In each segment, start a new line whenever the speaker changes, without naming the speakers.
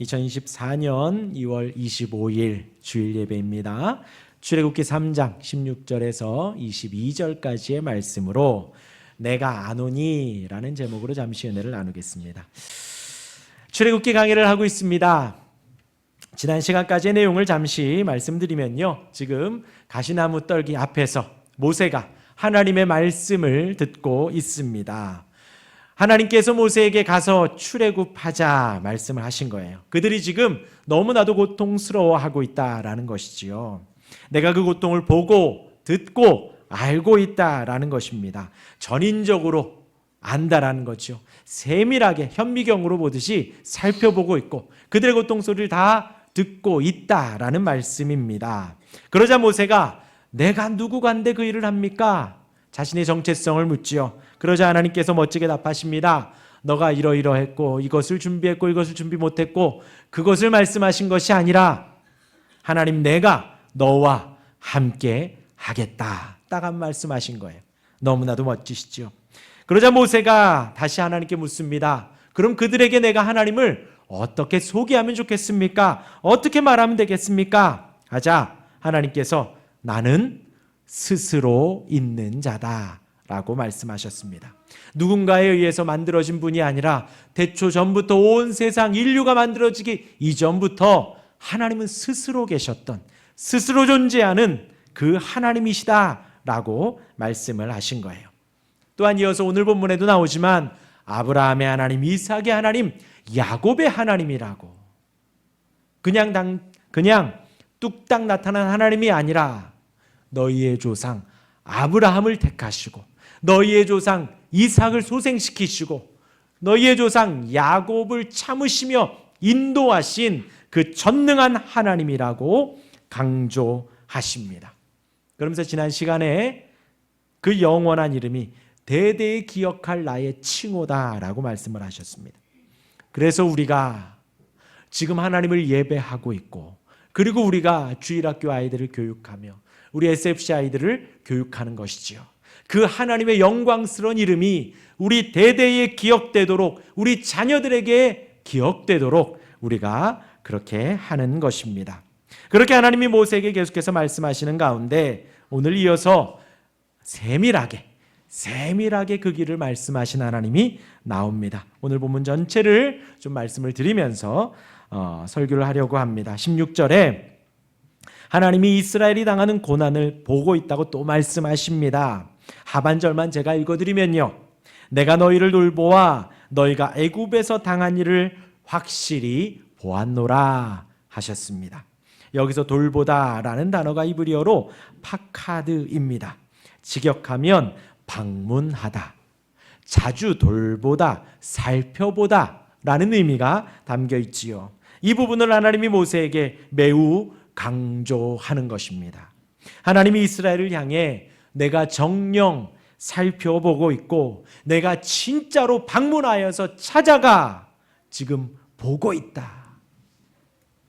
2024년 2월 25일 주일 예배입니다. 출애굽기 3장 16절에서 22절까지의 말씀으로 내가 아노니 라는 제목으로 잠시 은혜를 나누겠습니다. 출애굽기 강의를 하고 있습니다. 지난 시간까지의 내용을 잠시 말씀드리면요, 지금 가시나무 떨기 앞에서 모세가 하나님의 말씀을 듣고 있습니다. 하나님께서 모세에게 가서 출애굽하자 말씀을 하신 거예요. 그들이 지금 너무나도 고통스러워하고 있다라는 것이지요. 내가 그 고통을 보고 듣고 알고 있다라는 것입니다. 전인적으로 안다라는 거죠. 세밀하게 현미경으로 보듯이 살펴보고 있고 그들의 고통 소리를 다 듣고 있다라는 말씀입니다. 그러자 모세가 내가 누구간데 그 일을 합니까? 자신의 정체성을 묻지요. 그러자 하나님께서 멋지게 답하십니다. 너가 이러이러했고 이것을 준비했고 이것을 준비 못했고 그것을 말씀하신 것이 아니라 하나님 내가 너와 함께 하겠다. 딱 한 말씀하신 거예요. 너무나도 멋지시죠. 그러자 모세가 다시 하나님께 묻습니다. 그럼 그들에게 내가 하나님을 어떻게 소개하면 좋겠습니까? 어떻게 말하면 되겠습니까? 하자 하나님께서 나는 스스로 있는 자다 라고 말씀하셨습니다. 누군가에 의해서 만들어진 분이 아니라 태초 전부터 온 세상 인류가 만들어지기 이전부터 하나님은 스스로 계셨던, 스스로 존재하는 그 하나님이시다 라고 말씀을 하신 거예요. 또한 이어서 오늘 본문에도 나오지만 아브라함의 하나님, 이삭의 하나님, 야곱의 하나님이라고 그냥 뚝딱 나타난 하나님이 아니라 너희의 조상 아브라함을 택하시고 너희의 조상 이삭을 소생시키시고 너희의 조상 야곱을 참으시며 인도하신 그 전능한 하나님이라고 강조하십니다. 그러면서 지난 시간에 그 영원한 이름이 대대에 기억할 나의 칭호다라고 말씀을 하셨습니다. 그래서 우리가 지금 하나님을 예배하고 있고 그리고 우리가 주일학교 아이들을 교육하며 우리 SFC 아이들을 교육하는 것이지요. 그 하나님의 영광스러운 이름이 우리 대대에 기억되도록 우리 자녀들에게 기억되도록 우리가 그렇게 하는 것입니다. 그렇게 하나님이 모세에게 계속해서 말씀하시는 가운데 오늘 이어서 세밀하게 그 길을 말씀하신 하나님이 나옵니다. 오늘 본문 전체를 좀 말씀을 드리면서 설교를 하려고 합니다. 16절에 하나님이 이스라엘이 당하는 고난을 보고 있다고 또 말씀하십니다. 하반절만 제가 읽어드리면요, 내가 너희를 돌보아 너희가 애굽에서 당한 일을 확실히 보았노라 하셨습니다. 여기서 돌보다라는 단어가 이브리어로 파카드입니다. 직역하면 방문하다, 자주 돌보다, 살펴보다 라는 의미가 담겨 있지요. 이 부분을 하나님이 모세에게 매우 강조하는 것입니다. 하나님이 이스라엘을 향해 내가 정녕 살펴보고 있고 내가 진짜로 방문하여서 찾아가 지금 보고 있다.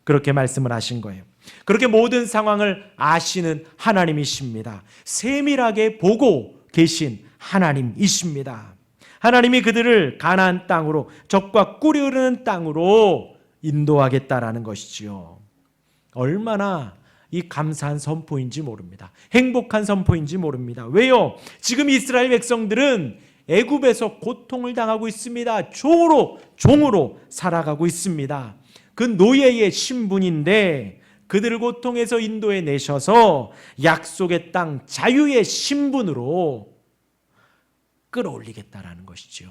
그렇게 말씀을 하신 거예요. 그렇게 모든 상황을 아시는 하나님이십니다. 세밀하게 보고 계신 하나님이십니다. 하나님이 그들을 가나안 땅으로, 적과 꿀이 흐르는 땅으로 인도하겠다라는 것이지요. 얼마나 이 감사한 선포인지 모릅니다. 행복한 선포인지 모릅니다. 왜요? 지금 이스라엘 백성들은 애굽에서 고통을 당하고 있습니다. 종으로 살아가고 있습니다. 그 노예의 신분인데 그들을 고통에서 인도해 내셔서 약속의 땅 자유의 신분으로 끌어올리겠다라는 것이죠.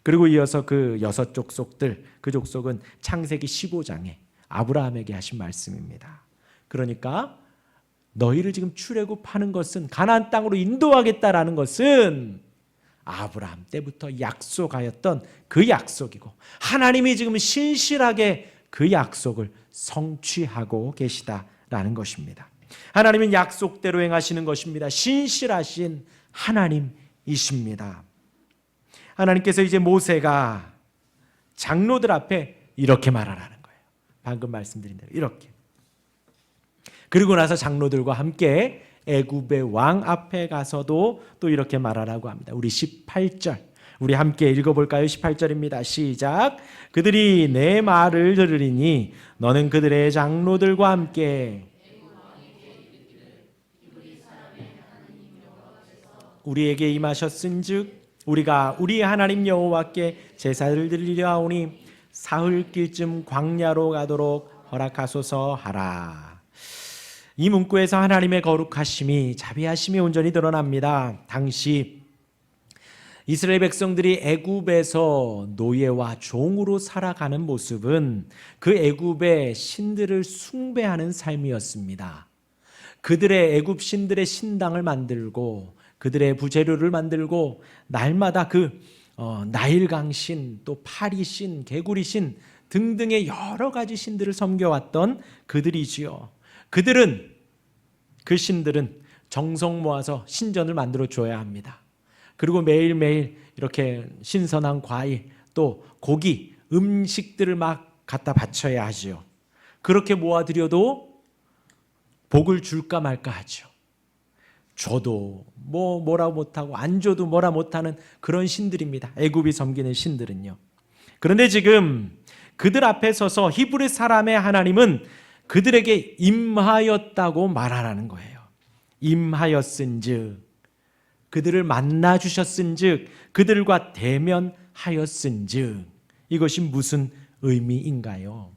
그리고 이어서 그 6 족속들, 그 족속은 창세기 15장에 아브라함에게 하신 말씀입니다. 그러니까 너희를 지금 출애굽하는 것은 가나안 땅으로 인도하겠다라는 것은 아브라함 때부터 약속하였던 그 약속이고 하나님이 지금 신실하게 그 약속을 성취하고 계시다라는 것입니다. 하나님은 약속대로 행하시는 것입니다. 신실하신 하나님이십니다. 하나님께서 이제 모세가 장로들 앞에 이렇게 말하라는 거예요. 방금 말씀드린 대로 이렇게. 그리고 나서 장로들과 함께 애굽의 왕 앞에 가서도 또 이렇게 말하라고 합니다. 우리 18절 우리 함께 읽어볼까요? 18절입니다. 시작. 그들이 내 말을 들으리니 너는 그들의 장로들과 함께 우리에게 임하셨은즉 우리가 우리 하나님 여호와께 제사를 드리려 하오니 사흘길쯤 광야로 가도록 허락하소서 하라. 이 문구에서 하나님의 거룩하심이, 자비하심이 온전히 드러납니다. 당시 이스라엘 백성들이 애굽에서 노예와 종으로 살아가는 모습은 그 애굽의 신들을 숭배하는 삶이었습니다. 그들의 애굽 신들의 신당을 만들고 그들의 부재료를 만들고 날마다 나일강 신, 또 파리 신, 개구리 신 등등의 여러 가지 신들을 섬겨왔던 그들이지요. 그 신들은 정성 모아서 신전을 만들어 줘야 합니다. 그리고 매일매일 이렇게 신선한 과일, 또 고기, 음식들을 막 갖다 바쳐야 하지요. 그렇게 모아드려도 복을 줄까 말까 하죠. 줘도 뭐라 못하고 안 줘도 뭐라 못하는 그런 신들입니다. 애굽이 섬기는 신들은요. 그런데 지금 그들 앞에 서서 히브리 사람의 하나님은 그들에게 임하였다고 말하라는 거예요. 임하였은즉, 그들을 만나 주셨은즉, 그들과 대면하였은즉, 이것이 무슨 의미인가요?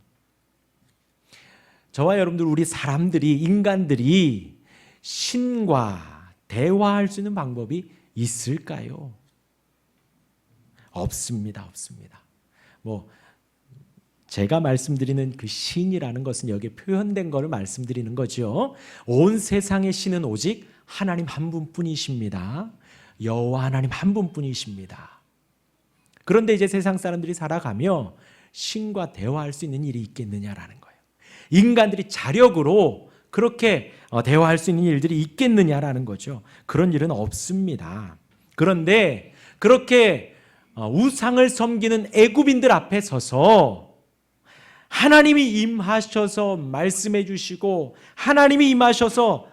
저와 여러분들, 우리 사람들이, 인간들이 신과 대화할 수 있는 방법이 있을까요? 없습니다. 제가 말씀드리는 그 신이라는 것은 여기에 표현된 것을 말씀드리는 거죠. 온 세상의 신은 오직 하나님 한 분뿐이십니다. 여호와 하나님 한 분뿐이십니다. 그런데 이제 세상 사람들이 살아가며 신과 대화할 수 있는 일이 있겠느냐라는 거예요. 인간들이 자력으로 그렇게 대화할 수 있는 일들이 있겠느냐라는 거죠. 그런 일은 없습니다. 그런데 그렇게 우상을 섬기는 애굽인들 앞에 서서 하나님이 임하셔서 말씀해 주시고 하나님이 임하셔서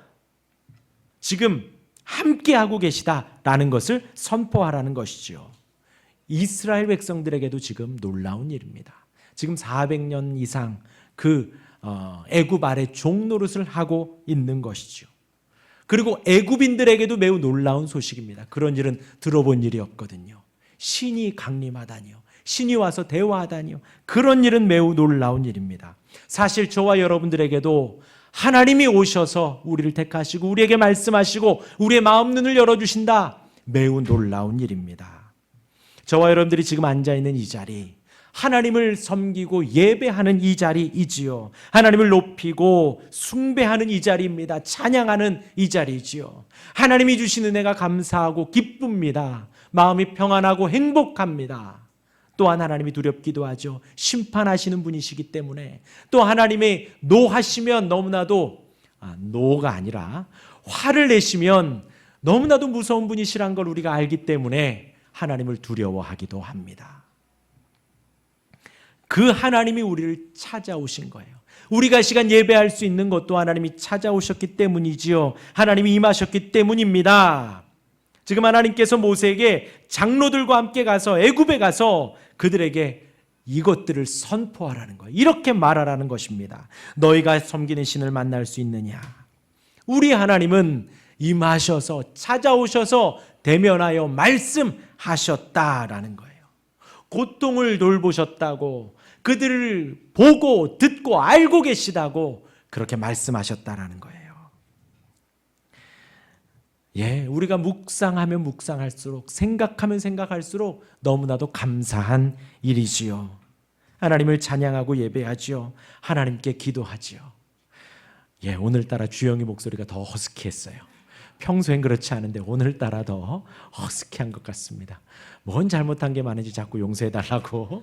지금 함께하고 계시다라는 것을 선포하라는 것이죠. 이스라엘 백성들에게도 지금 놀라운 일입니다. 지금 400년 이상 애굽 아래 종노릇을 하고 있는 것이죠. 그리고 애굽인들에게도 매우 놀라운 소식입니다. 그런 일은 들어본 일이 없거든요. 신이 강림하다니요, 신이 와서 대화하다니요, 그런 일은 매우 놀라운 일입니다. 사실 저와 여러분들에게도 하나님이 오셔서 우리를 택하시고 우리에게 말씀하시고 우리의 마음 눈을 열어주신다, 매우 놀라운 일입니다. 저와 여러분들이 지금 앉아있는 이 자리, 하나님을 섬기고 예배하는 이 자리이지요. 하나님을 높이고 숭배하는 이 자리입니다. 찬양하는 이 자리이지요. 하나님이 주신 은혜가 감사하고 기쁩니다. 마음이 평안하고 행복합니다. 또한 하나님이 두렵기도 하죠. 심판하시는 분이시기 때문에. 또 하나님이 노하시면 너무나도 노가 아니라 화를 내시면 너무나도 무서운 분이시란 걸 우리가 알기 때문에 하나님을 두려워하기도 합니다. 그 하나님이 우리를 찾아오신 거예요. 우리가 시간 예배할 수 있는 것도 하나님이 찾아오셨기 때문이지요. 하나님이 임하셨기 때문입니다. 지금 하나님께서 모세에게 장로들과 함께 가서 애굽에 가서 그들에게 이것들을 선포하라는 거예요. 이렇게 말하라는 것입니다. 너희가 섬기는 신을 만날 수 있느냐? 우리 하나님은 임하셔서 찾아오셔서 대면하여 말씀하셨다라는 거예요. 고통을 돌보셨다고, 그들을 보고 듣고 알고 계시다고 그렇게 말씀하셨다라는 거예요. 우리가 묵상하면 묵상할수록, 생각하면 생각할수록 너무나도 감사한 일이지요. 하나님을 찬양하고 예배하지요. 하나님께 기도하지요. 오늘따라 주영이 목소리가 더 허스키했어요. 평소엔 그렇지 않은데 오늘따라 더 허스키한 것 같습니다. 뭔 잘못한 게 많은지 자꾸 용서해달라고.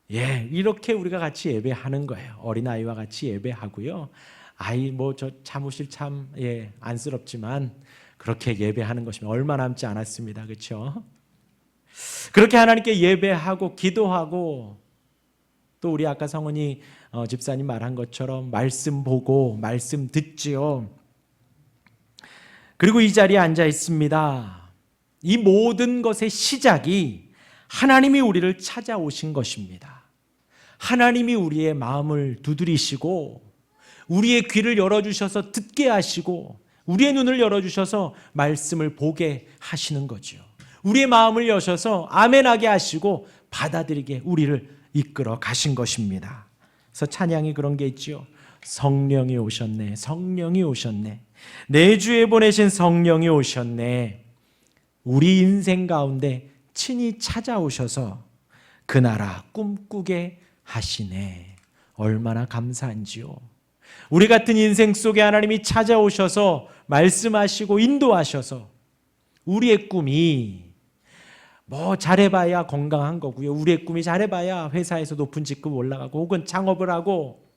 이렇게 우리가 같이 예배하는 거예요. 어린아이와 같이 예배하고요. 저 사무실 참 안쓰럽지만 그렇게 예배하는 것이면 얼마 남지 않았습니다. 그렇죠? 그렇게 하나님께 예배하고 기도하고, 또 우리 아까 성은이 집사님 말한 것처럼 말씀 보고 말씀 듣지요. 그리고 이 자리에 앉아 있습니다. 이 모든 것의 시작이 하나님이 우리를 찾아오신 것입니다. 하나님이 우리의 마음을 두드리시고 우리의 귀를 열어주셔서 듣게 하시고 우리의 눈을 열어주셔서 말씀을 보게 하시는 거죠. 우리의 마음을 여셔서 아멘하게 하시고 받아들이게 우리를 이끌어 가신 것입니다. 그래서 찬양이 그런 게 있죠. 성령이 오셨네. 성령이 오셨네. 내 주에 보내신 성령이 오셨네. 우리 인생 가운데 친히 찾아오셔서 그 나라 꿈꾸게 하시네. 얼마나 감사한지요. 우리 같은 인생 속에 하나님이 찾아오셔서 말씀하시고 인도하셔서 우리의 꿈이 뭐 잘해봐야 건강한 거고요. 우리의 꿈이 잘해봐야 회사에서 높은 직급 올라가고 혹은 창업을 하고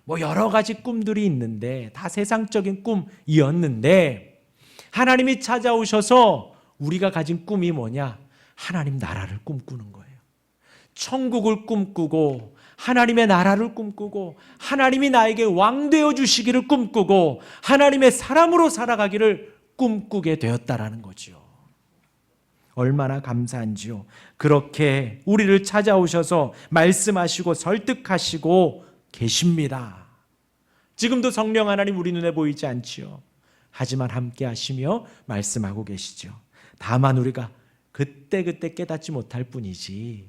뭐 여러 가지 꿈들이 있는데 다 세상적인 꿈이었는데 하나님이 찾아오셔서 우리가 가진 꿈이 뭐냐? 하나님 나라를 꿈꾸는 거예요. 천국을 꿈꾸고 하나님의 나라를 꿈꾸고 하나님이 나에게 왕 되어 주시기를 꿈꾸고 하나님의 사람으로 살아가기를 꿈꾸게 되었다라는 거죠. 얼마나 감사한지요. 그렇게 우리를 찾아오셔서 말씀하시고 설득하시고 계십니다. 지금도 성령 하나님 우리 눈에 보이지 않지요. 하지만 함께 하시며 말씀하고 계시죠. 다만 우리가 그때그때 깨닫지 못할 뿐이지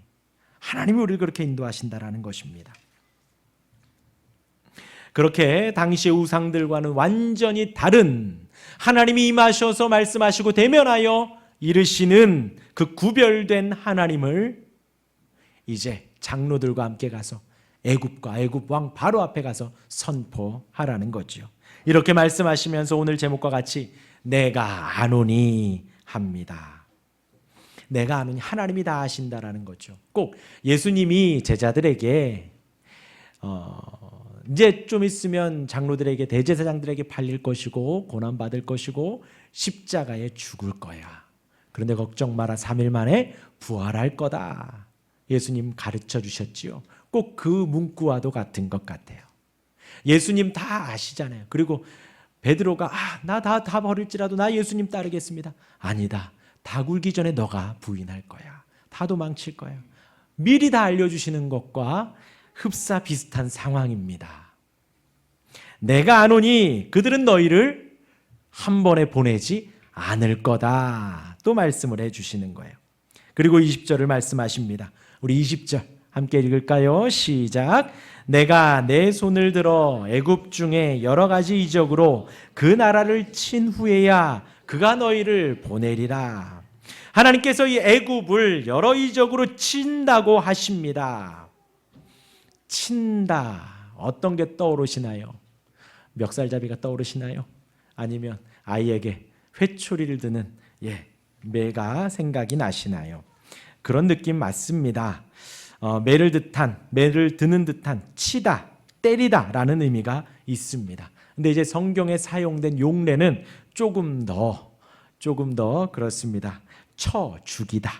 하나님이 우리를 그렇게 인도하신다라는 것입니다. 그렇게 당시의 우상들과는 완전히 다른 하나님이 임하셔서 말씀하시고 대면하여 이르시는 그 구별된 하나님을 이제 장로들과 함께 가서 애굽과 애굽 왕 바로 앞에 가서 선포하라는 거죠. 이렇게 말씀하시면서 오늘 제목과 같이 내가 아노니 합니다. 내가 아노니 하나님이 다 아신다라는 거죠. 꼭 예수님이 제자들에게 이제 좀 있으면 장로들에게 대제사장들에게 팔릴 것이고 고난받을 것이고 십자가에 죽을 거야. 그런데 걱정 마라 3일 만에 부활할 거다. 예수님 가르쳐 주셨지요. 꼭 그 문구와도 같은 것 같아요. 예수님 다 아시잖아요. 그리고 베드로가 나 다 버릴지라도 나 예수님 따르겠습니다. 아니다. 다 굴기 전에 너가 부인할 거야. 다 도망칠 거야. 미리 다 알려주시는 것과 흡사 비슷한 상황입니다. 내가 아노니 그들은 너희를 한 번에 보내지 않을 거다. 또 말씀을 해주시는 거예요. 그리고 20절을 말씀하십니다. 우리 20절 함께 읽을까요? 시작. 내가 내 손을 들어 애굽 중에 여러 가지 이적으로 그 나라를 친 후에야 그가 너희를 보내리라. 하나님께서 이 애굽을 여러 이적으로 친다고 하십니다. 친다. 어떤 게 떠오르시나요? 멱살잡이가 떠오르시나요? 아니면 아이에게 회초리를 드는 매가 생각이 나시나요? 그런 느낌 맞습니다. 매를 드는 듯한 치다, 때리다라는 의미가 있습니다. 근데 이제 성경에 사용된 용례는 조금 더 그렇습니다. 쳐 죽이다,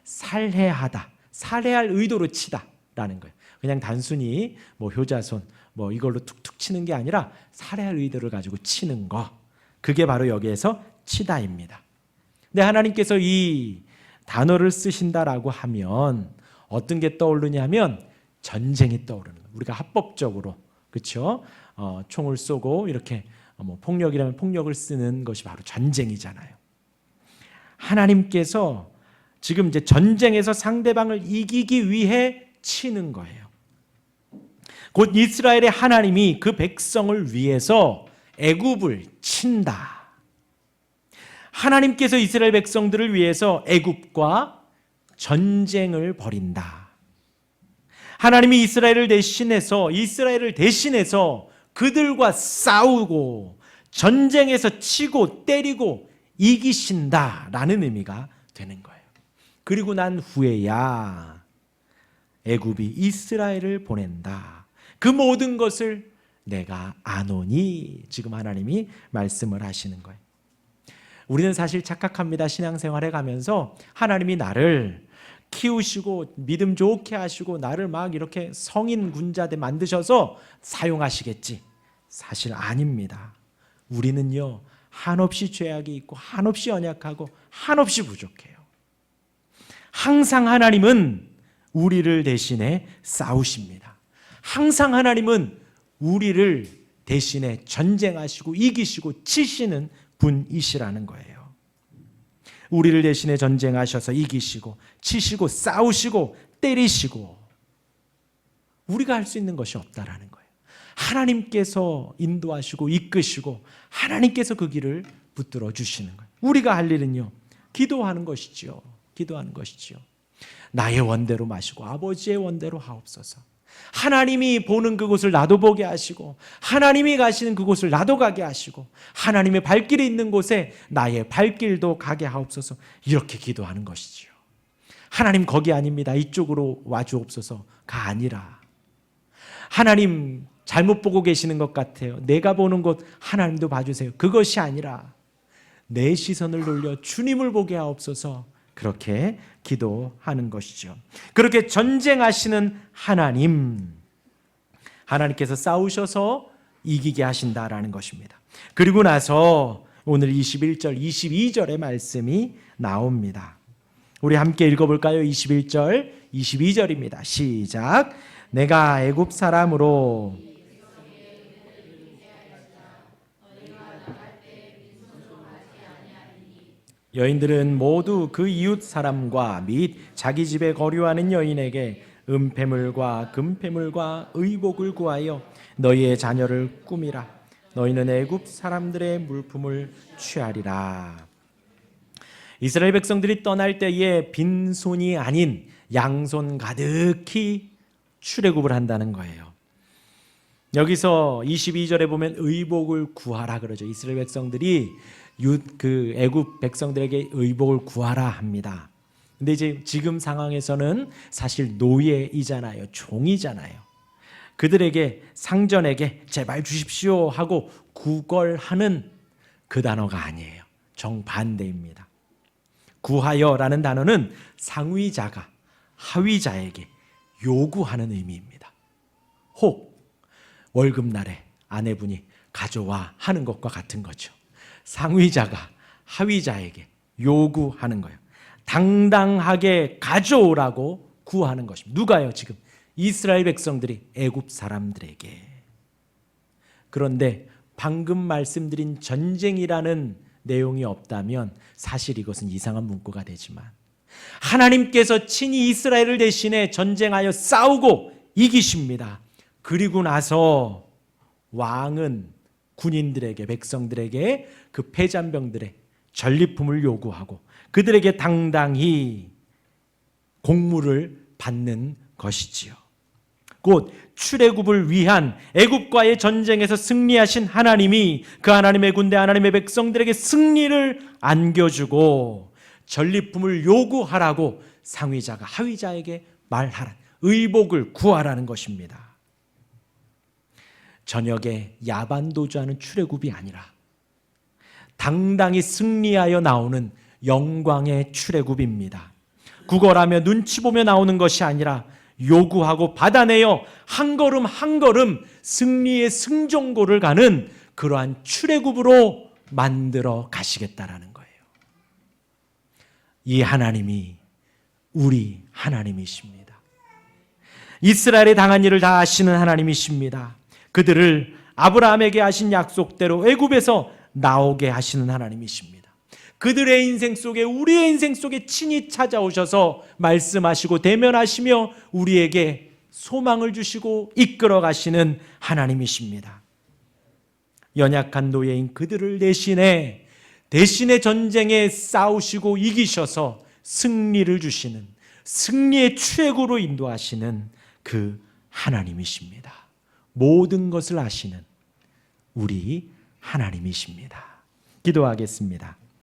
살해하다, 살해할 의도로 치다라는 거예요. 그냥 단순히 효자손 이걸로 툭툭 치는 게 아니라 살해할 의도를 가지고 치는 거. 그게 바로 여기에서 치다입니다. 근데 하나님께서 이 단어를 쓰신다라고 하면 어떤 게 떠오르냐면 전쟁이 떠오르는 거예요. 우리가 합법적으로 그렇죠? 총을 쏘고 이렇게 폭력이라면 폭력을 쓰는 것이 바로 전쟁이잖아요. 하나님께서 지금 이제 전쟁에서 상대방을 이기기 위해 치는 거예요. 곧 이스라엘의 하나님이 그 백성을 위해서 애굽을 친다. 하나님께서 이스라엘 백성들을 위해서 애굽과 전쟁을 벌인다. 하나님이 이스라엘을 대신해서 그들과 싸우고 전쟁에서 치고 때리고 이기신다라는 의미가 되는 거예요. 그리고 난 후에야 애굽이 이스라엘을 보낸다. 그 모든 것을 내가 아노니 지금 하나님이 말씀을 하시는 거예요. 우리는 사실 착각합니다. 신앙생활해 가면서 하나님이 나를 키우시고 믿음 좋게 하시고 나를 막 이렇게 성인 군자대 만드셔서 사용하시겠지. 사실 아닙니다. 우리는요 한없이 죄악이 있고 한없이 연약하고 한없이 부족해요. 항상 하나님은 우리를 대신해 싸우십니다. 항상 하나님은 우리를 대신에 전쟁하시고 이기시고 치시는 분이시라는 거예요. 우리를 대신해 전쟁하셔서 이기시고 치시고 싸우시고 때리시고 우리가 할 수 있는 것이 없다라는 거예요. 하나님께서 인도하시고 이끄시고 하나님께서 그 길을 붙들어 주시는 거예요. 우리가 할 일은요, 기도하는 것이지요. 기도하는 것이지요. 나의 원대로 마시고 아버지의 원대로 하옵소서. 하나님이 보는 그곳을 나도 보게 하시고 하나님이 가시는 그곳을 나도 가게 하시고 하나님의 발길이 있는 곳에 나의 발길도 가게 하옵소서. 이렇게 기도하는 것이지요. 하나님 거기 아닙니다. 이쪽으로 와주옵소서가 아니라 하나님 잘못 보고 계시는 것 같아요. 내가 보는 곳 하나님도 봐주세요. 그것이 아니라 내 시선을 돌려 주님을 보게 하옵소서. 그렇게 기도하는 것이죠. 그렇게 전쟁하시는 하나님께서 싸우셔서 이기게 하신다라는 것입니다. 그리고 나서 오늘 21절, 22절의 말씀이 나옵니다. 우리 함께 읽어볼까요? 21절, 22절입니다. 시작. 내가 애굽 사람으로 여인들은 모두 그 이웃 사람과 및 자기 집에 거류하는 여인에게 은폐물과 금폐물과 의복을 구하여 너희의 자녀를 꾸미라. 너희는 애굽 사람들의 물품을 취하리라. 이스라엘 백성들이 떠날 때에 빈손이 아닌 양손 가득히 출애굽을 한다는 거예요. 여기서 22절에 보면 의복을 구하라 그러죠. 이스라엘 백성들이 그 애굽 백성들에게 의복을 구하라 합니다. 근데 이제 지금 상황에서는 사실 노예이잖아요. 종이잖아요. 그들에게 상전에게 제발 주십시오 하고 구걸하는 그 단어가 아니에요. 정반대입니다. 구하여라는 단어는 상위자가 하위자에게 요구하는 의미입니다. 혹 월급날에 아내분이 가져와 하는 것과 같은 거죠. 상위자가 하위자에게 요구하는 거예요. 당당하게 가져오라고 구하는 것입니다. 누가요? 지금 이스라엘 백성들이 애굽 사람들에게. 그런데 방금 말씀드린 전쟁이라는 내용이 없다면 사실 이것은 이상한 문구가 되지만 하나님께서 친히 이스라엘을 대신해 전쟁하여 싸우고 이기십니다. 그리고 나서 왕은 군인들에게, 백성들에게 그 패잔병들의 전리품을 요구하고 그들에게 당당히 공물을 받는 것이지요. 곧 출애굽을 위한 애굽과의 전쟁에서 승리하신 하나님이 그 하나님의 군대, 하나님의 백성들에게 승리를 안겨주고 전리품을 요구하라고 상위자가 하위자에게 말하라, 의복을 구하라는 것입니다. 저녁에 야반도주하는 출애굽이 아니라 당당히 승리하여 나오는 영광의 출애굽입니다. 구걸하며 눈치 보며 나오는 것이 아니라 요구하고 받아내어 한 걸음 한 걸음 승리의 승정고를 가는 그러한 출애굽으로 만들어 가시겠다라는 거예요. 이 하나님이 우리 하나님이십니다. 이스라엘에 당한 일을 다 아시는 하나님이십니다. 그들을 아브라함에게 하신 약속대로 애굽에서 나오게 하시는 하나님이십니다. 그들의 인생 속에, 우리의 인생 속에 친히 찾아오셔서 말씀하시고 대면하시며 우리에게 소망을 주시고 이끌어 가시는 하나님이십니다. 연약한 노예인 그들을 대신해 전쟁에 싸우시고 이기셔서 승리를 주시는, 승리의 최고로 인도하시는 그 하나님이십니다. 모든 것을 아시는 우리 하나님이십니다. 기도하겠습니다.